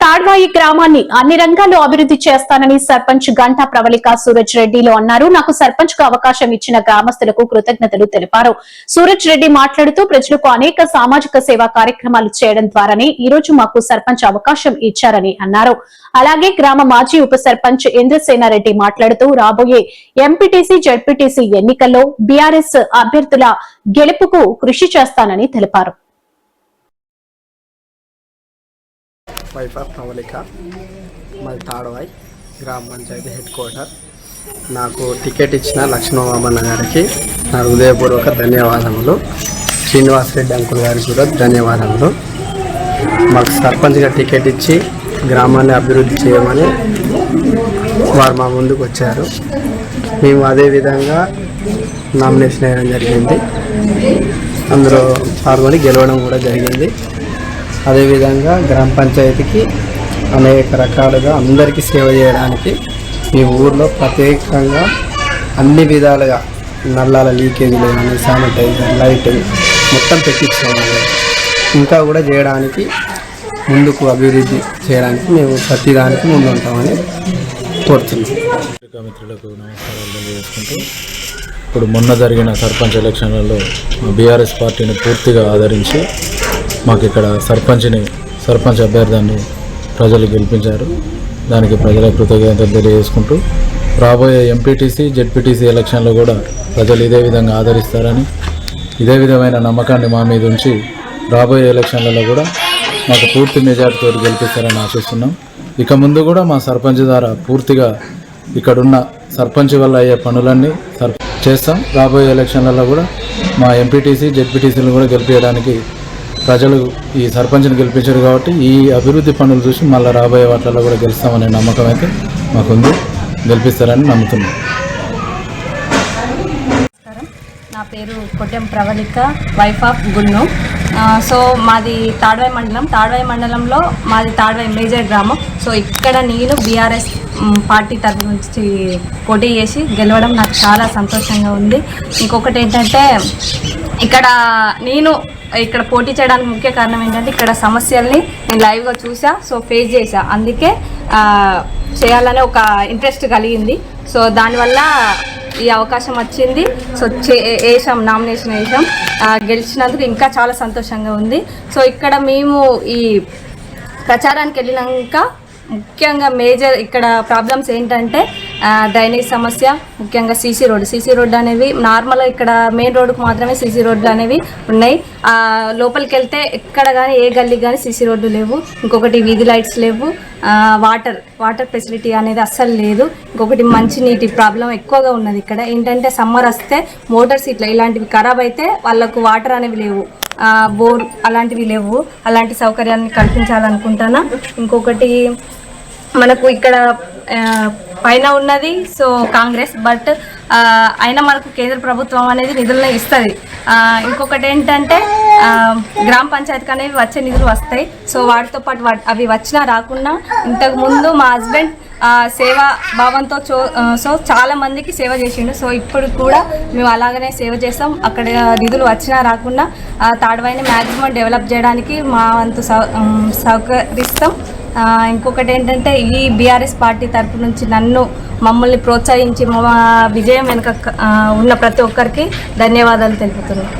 తాడ్వాయి గ్రామాన్ని అన్ని రంగాల్లో అభివృద్ధి చేస్తానని సర్పంచ్ గంటా ప్రవళిక సూరజ్ రెడ్డిలో అన్నారు. నాకు సర్పంచ్ కు అవకాశం ఇచ్చిన గ్రామస్తులకు కృతజ్ఞతలు తెలిపారు. సూరజ్ రెడ్డి మాట్లాడుతూ ప్రజలకు అనేక సామాజిక సేవా కార్యక్రమాలు చేయడం ద్వారానే ఈ రోజు మాకు సర్పంచ్ అవకాశం ఇచ్చారని అన్నారు. అలాగే గ్రామ మాజీ ఉప సర్పంచ్ ఇంద్రసేనారెడ్డి మాట్లాడుతూ రాబోయే ఎంపీటీసీ జెడ్పీటీసీ ఎన్నికల్లో బీఆర్ఎస్ అభ్యర్థుల గెలుపుకు కృషి చేస్తానని తెలిపారు. వైఫ్ ఆఫ్ ప్రవళిక మాది తాడవాయి గ్రామ పంచాయతీ హెడ్ క్వార్టర్. నాకు టికెట్ ఇచ్చిన లక్ష్మణవామన్న గారికి నా హృదయపూర్వక ధన్యవాదములు. శ్రీనివాస్ రెడ్డి అంకుల్ గారికి కూడా ధన్యవాదములు. మాకు సర్పంచ్గా టికెట్ ఇచ్చి గ్రామాన్ని అభివృద్ధి చేయమని వారు మా ముందుకు వచ్చారు. మేము అదేవిధంగా నామినేషన్ వేయడం జరిగింది. అందులో పాల్గొని గెలవడం కూడా జరిగింది. అదేవిధంగా గ్రామ పంచాయతీకి అనేక రకాలుగా అందరికీ సేవ చేయడానికి మీ ఊర్లో ప్రత్యేకంగా అన్ని విధాలుగా నల్లాల లీకేజీలు కానీ శానిటైజర్ లైటింగ్ మొత్తం పెట్టించాము. ఇంకా కూడా చేయడానికి ముందుకు అభివృద్ధి చేయడానికి మేము ప్రతిదానికి ముందుంటామని కోరుతున్నాం. మిత్రులకు నమస్కారాలు తెలియజేసుకుంటూ ఇప్పుడు మొన్న జరిగిన సర్పంచ్ ఎలక్షన్లలో బీఆర్ఎస్ పార్టీని పూర్తిగా ఆదరించి మాకు ఇక్కడ సర్పంచ్ అభ్యర్థాన్ని ప్రజలు గెలిపించారు. దానికి ప్రజల కృతజ్ఞతలు తెలియజేసుకుంటూ రాబోయే ఎంపీటీసీ జెడ్పీటీసీ ఎలక్షన్లో కూడా ప్రజలు ఇదే విధంగా ఆదరిస్తారని, ఇదే విధమైన నమ్మకాన్ని మా మీద ఉంచి రాబోయే ఎలక్షన్లలో కూడా మాకు పూర్తి మెజార్టీతో గెలిపిస్తారని ఆశిస్తున్నాం. ఇక ముందు కూడా మా సర్పంచ్ ద్వారా పూర్తిగా ఇక్కడున్న సర్పంచ్ వల్ల అయ్యే పనులన్నీ చేస్తాం. రాబోయే ఎలక్షన్లలో కూడా మా ఎంపీటీసీ జెడ్పీటీసీలు కూడా గెలిపించడానికి ప్రజలు ఈ సర్పంచ్ని గెలిపించారు కాబట్టి ఈ అభివృద్ధి పనులు చూసి మళ్ళీ రాబోయే వాటిల్లో కూడా గెలుస్తామనే నమ్మకం అయితే మాకుంది. గెలిపిస్తారని నమ్ముతున్నాం. నా పేరు Kottem Pravalika, wife of Gunnu. So మాది తాడ్వాయి మండలంలో మాది తాడ్వాయి మేజర్ గ్రామం. సో ఇక్కడ నేను బీఆర్ఎస్ పార్టీ తరఫు నుంచి పోటీ చేసి గెలవడం నాకు చాలా సంతోషంగా ఉంది. ఇంకొకటి ఏంటంటే ఇక్కడ పోటీ చేయడానికి ముఖ్య కారణం ఏంటంటే ఇక్కడ సమస్యల్ని నేను లైవ్గా చూసా, సో ఫేస్ చేసా. అందుకే చేయాలనే ఒక ఇంట్రెస్ట్ కలిగింది. సో దానివల్ల ఈ అవకాశం వచ్చింది. సో నామినేషన్ వేసాం, గెలిచినందుకు ఇంకా చాలా సంతోషంగా ఉంది. సో ఇక్కడ మేము ఈ ప్రచారానికి వెళ్ళినాక ముఖ్యంగా మేజర్ ఇక్కడ ప్రాబ్లమ్స్ ఏంటంటే డ్రైనేజ్ సమస్య, ముఖ్యంగా సీసీ రోడ్డు అనేవి నార్మల్గా ఇక్కడ మెయిన్ రోడ్డుకు మాత్రమే సీసీ రోడ్లు అనేవి ఉన్నాయి. లోపలికి వెళ్తే ఎక్కడ కానీ ఏ గల్లీ కానీ సీసీ రోడ్లు లేవు. ఇంకొకటి వీధి లైట్స్ లేవు. వాటర్ ఫెసిలిటీ అనేది అస్సలు లేదు. ఇంకొకటి మంచినీటి ప్రాబ్లం ఎక్కువగా ఉన్నది. ఇక్కడ ఏంటంటే సమ్మర్ వస్తే మోటార్స్ ఇలాంటివి ఖరాబ్ అయితే వాళ్ళకు వాటర్ అనేవి లేవు, బోర్ అలాంటివి లేవు. అలాంటి సౌకర్యాన్ని కల్పించాలనుకుంటాను. ఇంకొకటి మనకు ఇక్కడ పైన ఉన్నది సో కాంగ్రెస్, బట్ అయినా మనకు కేంద్ర ప్రభుత్వం అనేది నిధులను ఇస్తుంది. ఇంకొకటి ఏంటంటే గ్రామ పంచాయతీకి అనేవి వచ్చే నిధులు వస్తాయి. సో వాటితో పాటు అవి వచ్చినా రాకున్నా ఇంతకుముందు మా హస్బెండ్ సేవా భావంతో సో చాలా మందికి సేవ చేసిండు. సో ఇప్పుడు కూడా మేము అలాగనే సేవ చేస్తాం. అక్కడ నిధులు వచ్చినా రాకుండా తాడ్వాయిని మ్యాక్సిమం డెవలప్ చేయడానికి మా వంతు సహకరిస్తాం. ఇంకొకటి ఏంటంటే ఈ బీఆర్ఎస్ పార్టీ తరపు నుంచి మమ్మల్ని ప్రోత్సహించి మా విజయం వెనుక ఉన్న ప్రతి ఒక్కరికి ధన్యవాదాలు తెలుపుతున్నాను.